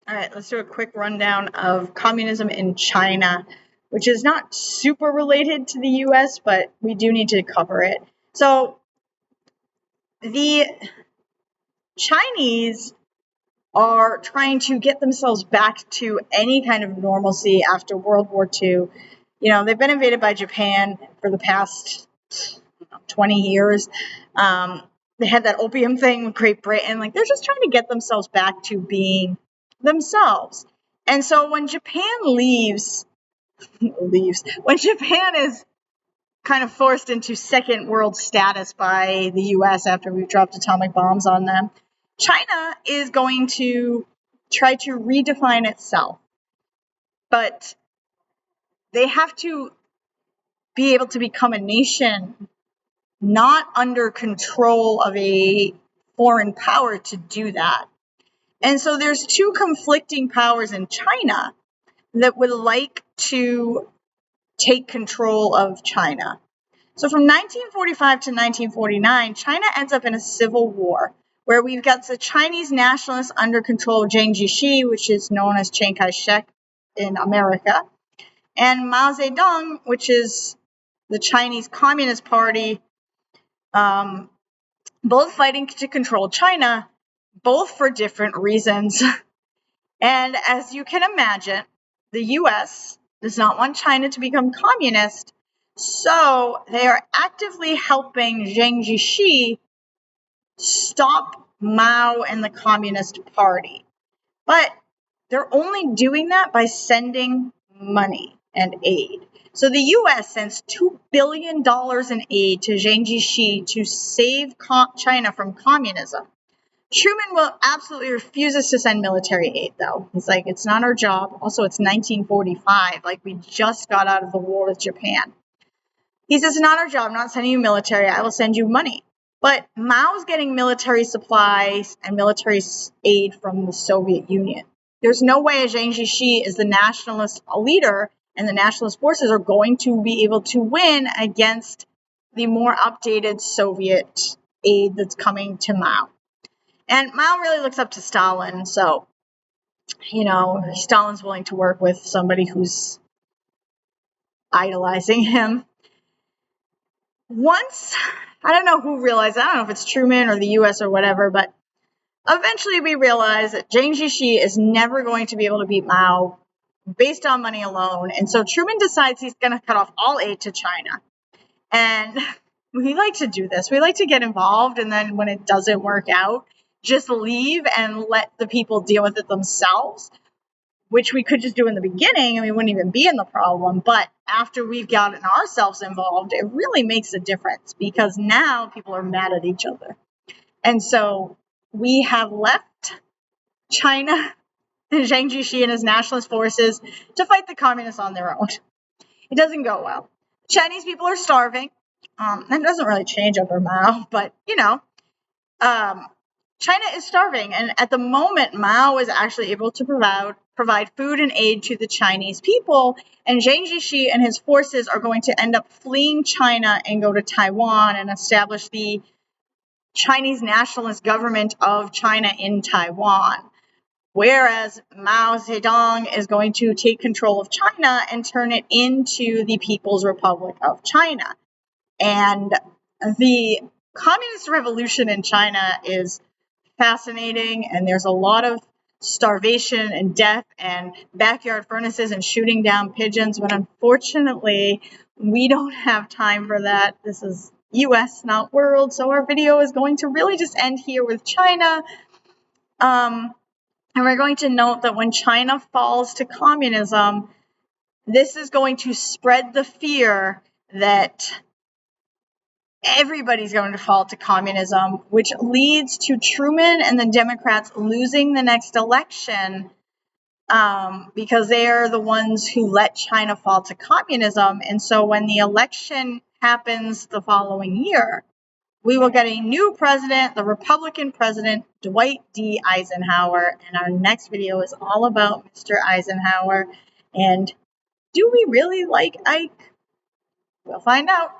All right, let's do a quick rundown of communism in China, which is not super related to the US, but we do need to cover it. So, the Chinese are trying to get themselves back to any kind of normalcy after World War II. You know, they've been invaded by Japan for the past 20 years. They had that opium thing with Great Britain. Like, they're just trying to get themselves back to being themselves. And so when Japan when Japan is kind of forced into second world status by the US after we've dropped atomic bombs on them, China is going to try to redefine itself. But they have to be able to become a nation not under control of a foreign power to do that. And so there's two conflicting powers in China that would like to take control of China. So from 1945 to 1949, China ends up in a civil war where we've got the Chinese nationalists under control of Jiang Jieshi, which is known as Chiang Kai-shek in America, and Mao Zedong, which is the Chinese Communist Party, both fighting to control China, both for different reasons. And as you can imagine, the US does not want China to become communist, so they are actively helping Jiang Jieshi stop Mao and the Communist Party. But they're only doing that by sending money and aid. So the US sends $2 billion in aid to Jiang Jieshi to save China from communism. Truman absolutely refuses to send military aid, though. He's like, it's not our job. Also, it's 1945. Like, we just got out of the war with Japan. He says, it's not our job. I'm not sending you military. I will send you money. But Mao's getting military supplies and military aid from the Soviet Union. There's no way Jiang Jieshi is the nationalist leader and the nationalist forces are going to be able to win against the more updated Soviet aid that's coming to Mao. And Mao really looks up to Stalin, so, you know, Stalin's willing to work with somebody who's idolizing him. Once, I don't know who realized, I don't know if it's Truman or the US or whatever, but eventually we realize that Jiang Jieshi is never going to be able to beat Mao based on money alone. And so Truman decides he's going to cut off all aid to China. And we like to do this. We like to get involved, and then when it doesn't work out, just leave and let the people deal with it themselves, which we could just do in the beginning and we wouldn't even be in the problem. But after we've gotten ourselves involved, it really makes a difference because now people are mad at each other. And so we have left China and Jiang Jieshi and his nationalist forces to fight the communists on their own. It doesn't go well. Chinese people are starving. That doesn't really change under Mao, but, you know, China is starving, and at the moment, Mao is actually able to provide food and aid to the Chinese people, and Jiang Jieshi and his forces are going to end up fleeing China and go to Taiwan and establish the Chinese nationalist government of China in Taiwan, whereas Mao Zedong is going to take control of China and turn it into the People's Republic of China. And the communist revolution in China is fascinating, and there's a lot of starvation and death and backyard furnaces and shooting down pigeons, but unfortunately we don't have time for that. This is US, not world, so our video is going to really just end here with China. And we're going to note that when China falls to communism, this is going to spread the fear that everybody's going to fall to communism, which leads to Truman and the Democrats losing the next election because they are the ones who let China fall to communism. And so when the election happens the following year, we will get a new president, the Republican president, Dwight D. Eisenhower. And our next video is all about Mr. Eisenhower. And do we really like Ike? We'll find out.